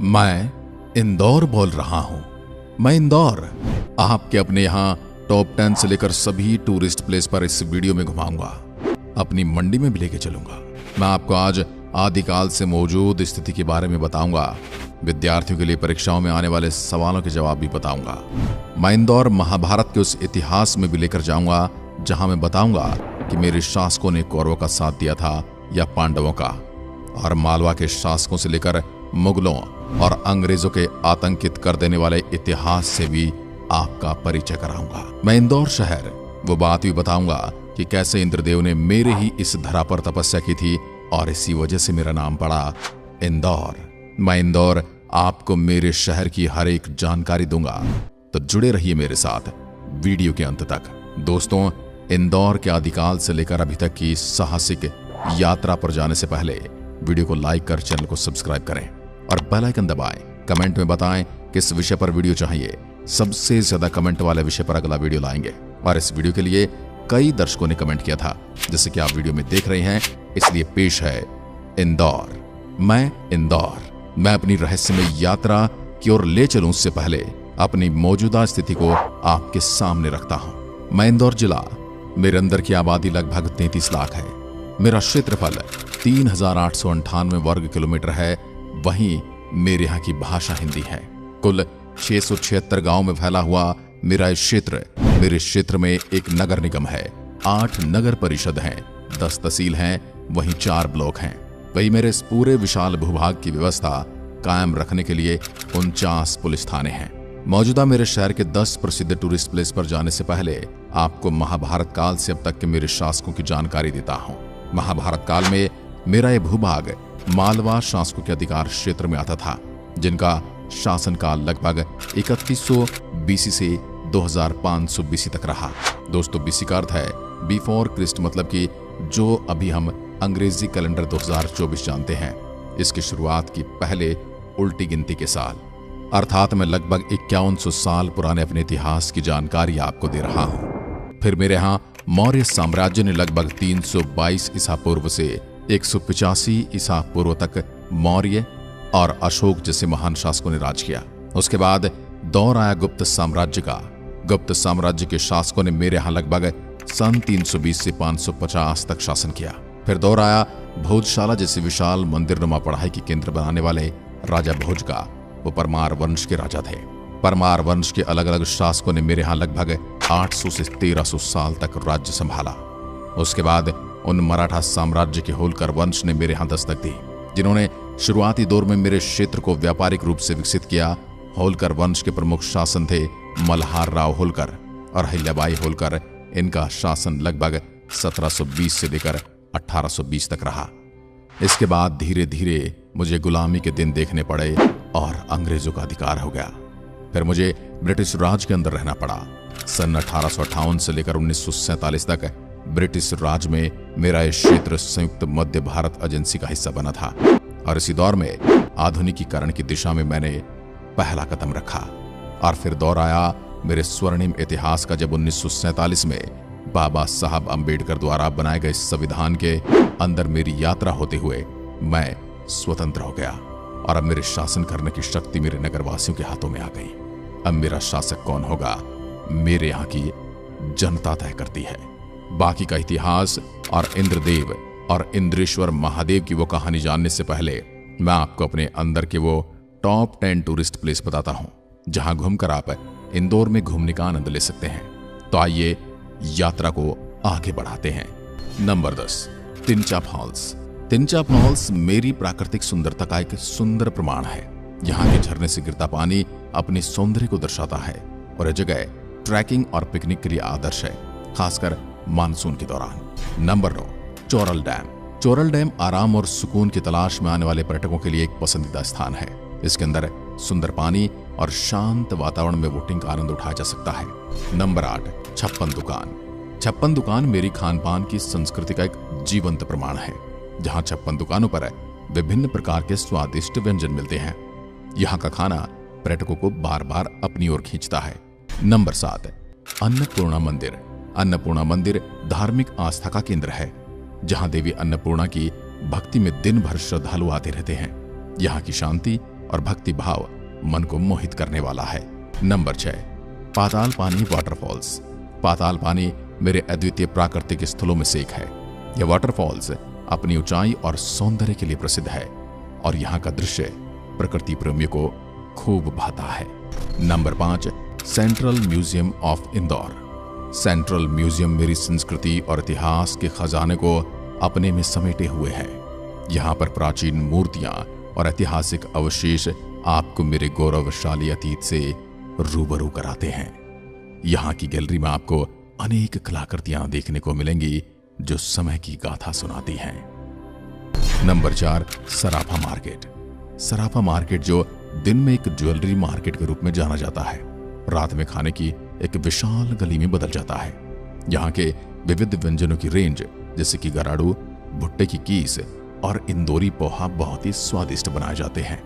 मैं इंदौर बोल रहा हूं। मैं इंदौर आपके अपने यहां टॉप 10 से लेकर सभी टूरिस्ट प्लेस पर इस वीडियो में घुमाऊंगा, अपनी मंडी में भी लेके चलूंगा। मैं आपको आज आदिकाल से मौजूद स्थिति के बारे में बताऊंगा, विद्यार्थियों के लिए परीक्षाओं में आने वाले सवालों के जवाब भी बताऊंगा। मैं इंदौर महाभारत के उस इतिहास में भी लेकर जाऊंगा जहां मैं बताऊंगा कि मेरे शासकों ने कौरवों का साथ दिया था या पांडवों का, और मालवा के शासकों से लेकर मुगलों और अंग्रेजों के आतंकित कर देने वाले इतिहास से भी आपका परिचय कराऊंगा। मैं इंदौर शहर वो बात भी बताऊंगा कि कैसे इंद्रदेव ने मेरे ही इस धरा पर तपस्या की थी और इसी वजह से मेरा नाम पड़ा इंदौर। मैं इंदौर आपको मेरे शहर की हर एक जानकारी दूंगा, तो जुड़े रहिए मेरे साथ वीडियो के अंत तक। दोस्तों, इंदौर के आदिकाल से लेकर अभी तक की साहसिक यात्रा पर जाने से पहले वीडियो को लाइक कर चैनल को सब्सक्राइब करें और बेल आइकन दबाएं। कमेंट में बताएं किस विषय पर वीडियो चाहिए। सबसे ज्यादा कमेंट वाले विषय पर अगला वीडियो लाएंगे, और इस वीडियो के लिए कई दर्शकों ने कमेंट किया था, जैसे कि आप वीडियो में देख रहे हैं। इसलिए पेश है इंदौर। मैं इंदौर। मैं अपनी रहस्यमय यात्रा की ओर ले चलूं उससे पहले अपनी मौजूदा स्थिति को आपके सामने रखता हूं। मैं इंदौर जिला, मेरे अंदर की आबादी लगभग 33 लाख है। मेरा क्षेत्रफल 3898 वर्ग किलोमीटर है। वहीं मेरे यहाँ की भाषा हिंदी है। कुल 676 गांव में फैला हुआ मेरा क्षेत्र, मेरे क्षेत्र में एक नगर निगम है, 8 नगर परिषद हैं, 10 तहसील हैं, वहीं 4 ब्लॉक हैं। वही मेरे इस पूरे विशाल भूभाग की व्यवस्था कायम रखने के लिए 49 पुलिस थाने हैं। मौजूदा मेरे शहर के 10 प्रसिद्ध टूरिस्ट प्लेस पर जाने से पहले आपको महाभारत काल से अब तक के मेरे शासकों की जानकारी देता हूँ। महाभारत काल में मेरा यह भूभाग मालवा शासकों के अधिकार क्षेत्र में आता था, जिनका शासनकाल लगभग 3100 बीसी से 2500 बीसी तक रहा। दोस्तों, बीसी का अर्थ है बिफोर क्रिस्ट, मतलब कि जो अभी हम अंग्रेजी कैलेंडर 2024 जानते हैं, इसकी शुरुआत की पहले उल्टी गिनती के साल, अर्थात मैं लगभग 5100 साल पुराने अपने इतिहास की जानकारी आपको दे रहा हूं। फिर मेरे यहाँ मौर्य साम्राज्य ने लगभग 322 ईसा पूर्व से 185 ईसा पूर्व तक मौर्य और अशोक जैसे महान शासकों ने राज किया। उसके बाद दौर आया गुप्त साम्राज्य का। गुप्त साम्राज्य के शासकों ने मेरे यहाँ लगभग सन 320 से 550 तक शासन किया। फिर दौर आया भोजशाला जैसे विशाल मंदिरनुमा पढ़ाई की केंद्र बनाने वाले राजा भोज का। वो परमार वंश के राजा थे। परमार वंश के अलग अलग शासकों ने मेरे यहाँ लगभग 800 से 1300 साल तक राज्य संभाला। उसके बाद उन मराठा साम्राज्य के होलकर वंश ने मेरे यहाँ दस्तक दी, जिन्होंने शुरुआती दौर में मेरे क्षेत्र को व्यापारिक रूप से विकसित किया। होलकर वंश के प्रमुख शासन थे मल्हार राव होलकर और अहिल्याबाई होलकर। इनका शासन लगभग 1720 से लेकर 1820 तक रहा। इसके बाद धीरे धीरे मुझे गुलामी के दिन देखने पड़े और अंग्रेजों का अधिकार हो गया। फिर मुझे ब्रिटिश राज के अंदर रहना पड़ा। सन 1858 से लेकर 1947 तक ब्रिटिश राज में मेरा यह क्षेत्र संयुक्त मध्य भारत एजेंसी का हिस्सा बना था, और इसी दौर में आधुनिकीकरण की दिशा में मैंने पहला कदम रखा। और फिर दौर आया मेरे स्वर्णिम इतिहास का, जब 1947 में बाबा साहब अंबेडकर द्वारा बनाए गए संविधान के अंदर मेरी यात्रा होते हुए मैं स्वतंत्र हो गया, और अब मेरे शासन करने की शक्ति मेरे नगरवासियों के हाथों में आ गई। अब मेरा शासक कौन होगा, मेरे यहाँ की जनता तय करती है। बाकी का इतिहास और इंद्रदेव और इंद्रेश्वर महादेव की वो कहानी जानने से पहले मैं आपको अपने अंदर के वो टॉप 10 टूरिस्ट प्लेस बताता हूं, जहां घूमकर आप इंदौर में घूमने का आनंद ले सकते हैं। तो आइए यात्रा को आगे बढ़ाते हैं। Number 10, Tincha falls. Tincha falls मेरी प्राकृतिक सुंदरता का एक सुंदर प्रमाण है। यहाँ के झरने से गिरता पानी अपने सौंदर्य को दर्शाता है, और यह जगह ट्रैकिंग और पिकनिक के लिए आदर्श है, खासकर मानसून के दौरान। Number 9, Choral dam. Choral dam आराम और सुकून की तलाश में आने वाले पर्यटकों के लिए एक पसंदीदा स्थान है। इसके अंदर सुंदर पानी और शांत वातावरण में बोटिंग का आनंद उठाया जा सकता है। नंबर 8, छप्पन दुकान। छप्पन दुकान मेरी खानपान की संस्कृति का एक जीवंत प्रमाण है, जहां 56 दुकानों पर विभिन्न प्रकार के स्वादिष्ट व्यंजन मिलते हैं। यहाँ का खाना पर्यटकों को बार बार अपनी ओर खींचता है। नंबर 7, अन्नपूर्णा मंदिर। अन्नपूर्णा मंदिर धार्मिक आस्था का केंद्र है, जहां देवी अन्नपूर्णा की भक्ति में दिन भर श्रद्धालु आते रहते हैं। यहाँ की शांति और भक्ति भाव मन को मोहित करने वाला है। नंबर 6, पाताल पानी वाटरफॉल्स। पाताल पानी मेरे अद्वितीय प्राकृतिक स्थलों में से एक है। यह वाटरफॉल्स अपनी ऊंचाई और सौंदर्य के लिए प्रसिद्ध है और यहाँ का दृश्य प्रकृति प्रेमियों को खूब भाता है। Number 5, central museum of Indore. Central museum मेरी संस्कृति और इतिहास के खजाने को अपने में समेटे हुए है। यहाँ पर प्राचीन मूर्तियां और ऐतिहासिक अवशेष आपको मेरे गौरवशाली अतीत से रूबरू कराते हैं। यहाँ की गैलरी में आपको अनेक कलाकृतियां देखने को मिलेंगी जो समय की गाथा सुनाती हैं। नंबर 4, सराफा मार्केट। सराफा मार्केट जो दिन में एक ज्वेलरी मार्केट के रूप में जाना जाता है, रात में खाने की एक विशाल गली में बदल जाता है। यहाँ के विविध व्यंजनों की रेंज जैसे कि गराड़ू, भुट्टे की कीस और इंदौरी पोहा बहुत ही स्वादिष्ट बनाए जाते हैं।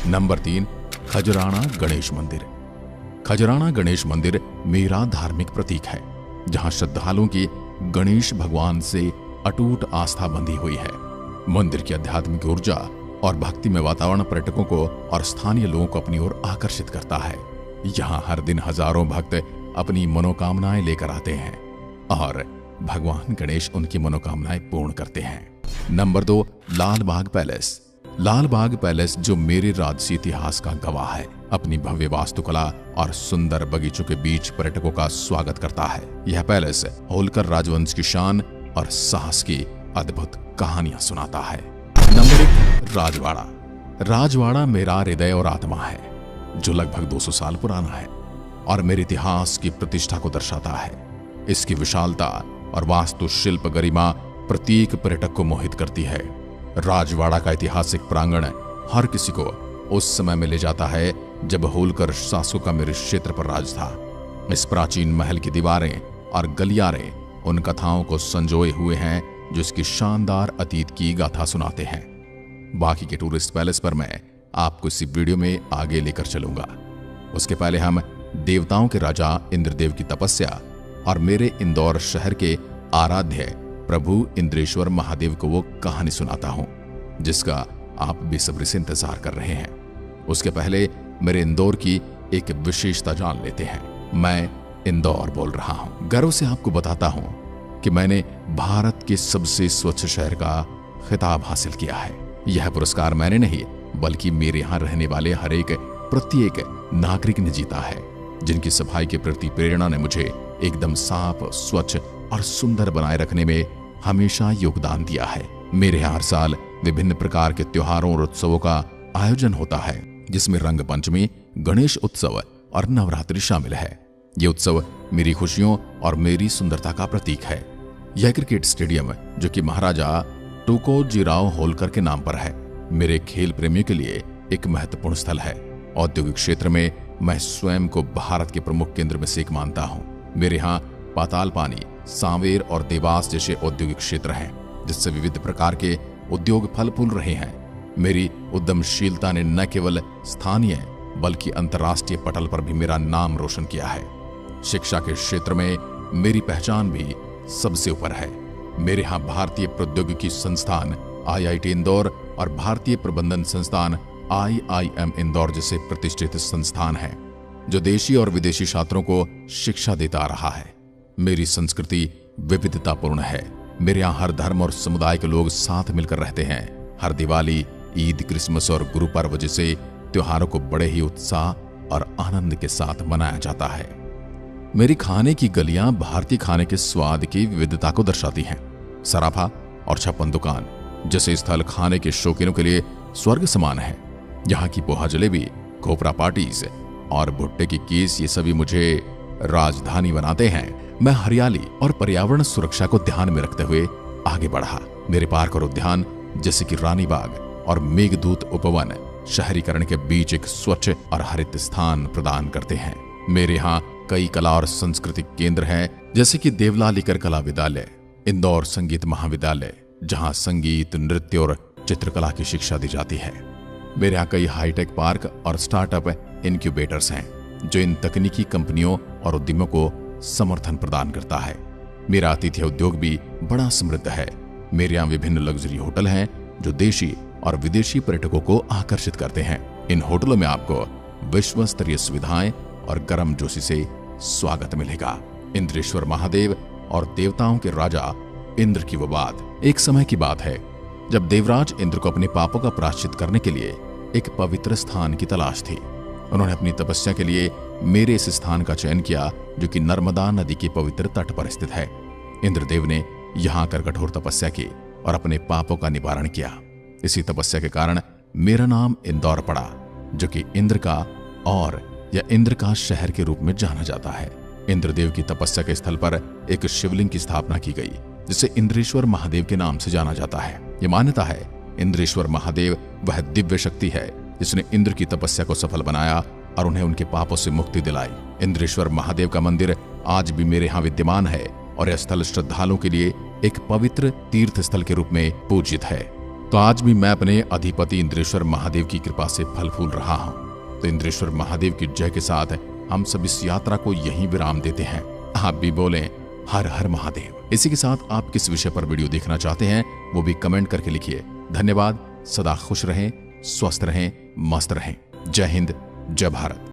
नंबर 3, खजराना गणेश मंदिर। खजराना गणेश मंदिर मेरा धार्मिक प्रतीक है, जहां श्रद्धालुओं की गणेश भगवान से अटूट आस्था बंधी हुई है। मंदिर की आध्यात्मिक ऊर्जा और भक्तिमय वातावरण पर्यटकों को और स्थानीय लोगों को अपनी ओर आकर्षित करता है। यहाँ हर दिन हजारों भक्त अपनी मनोकामनाएं लेकर आते हैं और भगवान गणेश उनकी मनोकामनाएं पूर्ण करते हैं। नंबर 2, लाल बाग पैलेस। लाल बाग पैलेस जो मेरे राजसी इतिहास का गवाह है, अपनी भव्य वास्तुकला और सुंदर बगीचों के बीच पर्यटकों का स्वागत करता है। यह पैलेस होलकर राजवंश की शान और साहस की अद्भुत कहानियां सुनाता है। नंबर 1, राजवाड़ा। राजवाड़ा मेरा हृदय और आत्मा है, जो लगभग 200 साल पुराना है और मेरे इतिहास की प्रतिष्ठा को दर्शाता है। इसकी विशालता और वास्तुशिल्प गरिमा प्रत्येक पर्यटक को मोहित करती है। राजवाड़ा का ऐतिहासिक प्रांगण हर किसी को उस समय में ले जाता है जब होलकर शासकों का मेरे क्षेत्र पर राज था। इस प्राचीन महल की दीवारें और गलियारे उन कथाओं को संजोए हुए हैं जो इसकी शानदार अतीत की गाथा सुनाते हैं। बाकी के टूरिस्ट पैलेस पर मैं आपको इसी वीडियो में आगे लेकर चलूंगा। उसके पहले हम देवताओं के राजा इंद्रदेव की तपस्या और मेरे इंदौर शहर के आराध्य प्रभु इंद्रेश्वर महादेव को वो कहानी सुनाता हूं जिसका आप बेसब्री से इंतजार कर रहे हैं। उसके पहले मेरे इंदौर की एक विशेषता जान लेते हैं। मैं इंदौर बोल रहा हूं। गर्व से आपको बताता हूं कि मैंने भारत के सबसे स्वच्छ शहर का खिताब हासिल किया है। यह पुरस्कार मैंने नहीं बल्कि मेरे यहां रहने वाले हर एक प्रत्येक नागरिक ने जीता है, जिनकी सफाई के प्रति प्रेरणा ने मुझे एकदम साफ, स्वच्छ और सुंदर बनाए रखने में हमेशा योगदान दिया है। मेरे यहाँ हर साल विभिन्न प्रकार के त्योहारों और उत्सवों का आयोजन होता है, जिसमें रंग पंचमी, गणेश उत्सव और नवरात्रि शामिल है। ये उत्सव मेरी खुशियों और मेरी सुंदरता का प्रतीक है। यह क्रिकेट स्टेडियम जो कि महाराजा तुकोजीराव होलकर के नाम पर है, मेरे खेल प्रेमियों के लिए एक महत्वपूर्ण स्थल है। औद्योगिक क्षेत्र में मैं स्वयं को भारत के प्रमुख केंद्र में से एक मानता हूँ। मेरे यहाँ पाताल पानी, सांवेर और देवास जैसे औद्योगिक क्षेत्र हैं, जिससे विविध प्रकार के उद्योग फल फूल रहे हैं। मेरी उद्यमशीलता ने न केवल स्थानीय बल्कि अंतर्राष्ट्रीय पटल पर भी मेरा नाम रोशन किया है। शिक्षा के क्षेत्र में मेरी पहचान भी सबसे ऊपर है। मेरे यहाँ भारतीय प्रौद्योगिकी संस्थान IIT इंदौर और भारतीय प्रबंधन संस्थान IIM इंदौर जैसे प्रतिष्ठित संस्थान हैं, जो देशी और विदेशी छात्रों को शिक्षा देता आ रहा है। मेरी संस्कृति विविधतापूर्ण है। मेरे यहाँ हर धर्म और समुदाय के लोग साथ मिलकर रहते हैं। हर दिवाली, ईद, क्रिसमस और गुरु पर्व जैसे त्योहारों को बड़े ही उत्साह और आनंद के साथ मनाया जाता है। मेरी खाने की गलियां भारतीय खाने के स्वाद की विविधता को दर्शाती हैं। सराफा और छप्पन दुकान जैसे स्थल खाने के शौकीनों के लिए स्वर्ग समान है। यहाँ की पोहा जलेबी, खोपरा पार्टीज और भुट्टे की कीस, ये सभी मुझे राजधानी बनाते हैं। मैं हरियाली और पर्यावरण सुरक्षा को ध्यान में रखते हुए आगे बढ़ा। मेरे पार्क और उद्यान जैसे कि रानी बाग और मेघदूत उपवन शहरीकरण के बीच एक स्वच्छ और हरित स्थान प्रदान करते हैं। मेरे यहाँ कई कला और सांस्कृतिक केंद्र हैं, जैसे कि देवलाली लिकर कला विद्यालय, इंदौर संगीत महाविद्यालय, जहाँ संगीत, नृत्य और चित्रकला की शिक्षा दी जाती है। मेरे यहाँ कई हाईटेक पार्क और स्टार्टअप इनक्यूबेटर्स हैं, जो इन तकनीकी कंपनियों और उद्यमों को समर्थन प्रदान करता है। मेरा आतिथ्य उद्योग भी बड़ा समृद्ध है। मेरे यहाँ विभिन्न लग्जरी होटल हैं, जो देशी और विदेशी पर्यटकों को आकर्षित करते हैं। इन होटलों में आपको विश्व स्तरीय सुविधाएं और गर्म जोशी से स्वागत मिलेगा। इंद्रेश्वर महादेव और देवताओं के राजा इंद्र की वो बात एक समय की बात है जब देवराज इंद्र को अपने पापों का प्रायश्चित करने के लिए एक पवित्र स्थान की तलाश थी। उन्होंने अपनी तपस्या के लिए मेरे इस स्थान का चयन किया जो कि नर्मदा नदी के पवित्र तट पर स्थित है। इंद्रदेव ने यहां आकर कठोर तपस्या की और अपने पापों का निवारण किया। इसी तपस्या के कारण मेरा नाम इंदौर पड़ा, जो कि इंद्र का और या इंद्र का शहर के रूप में जाना जाता है। इंद्रदेव की तपस्या के स्थल पर एक शिवलिंग की स्थापना की गई जिसे इंद्रेश्वर महादेव के नाम से जाना जाता है। ये मान्यता है इंद्रेश्वर महादेव वह दिव्य शक्ति है जिसने इंद्र की तपस्या को सफल बनाया और उन्हें उनके पापों से मुक्ति दिलाई। इंद्रेश्वर महादेव का मंदिर आज भी मेरे यहाँ विद्यमान है और यह स्थल श्रद्धालुओं के लिए एक पवित्र तीर्थ स्थल के रूप में पूजित है। तो आज भी मैं अपने अधिपति इंद्रेश्वर महादेव की कृपा से फल फूल रहा हूँ। तो इंद्रेश्वर महादेव की जय के साथ हम सब इस यात्रा को यहीं विराम देते हैं। आप भी बोलें हर हर महादेव। इसी के साथ आप किस विषय पर वीडियो देखना चाहते हैं वो भी कमेंट करके लिखिए। धन्यवाद। सदा खुश रहें, स्वस्थ रहें, मस्त रहें। जय हिंद, जय भारत।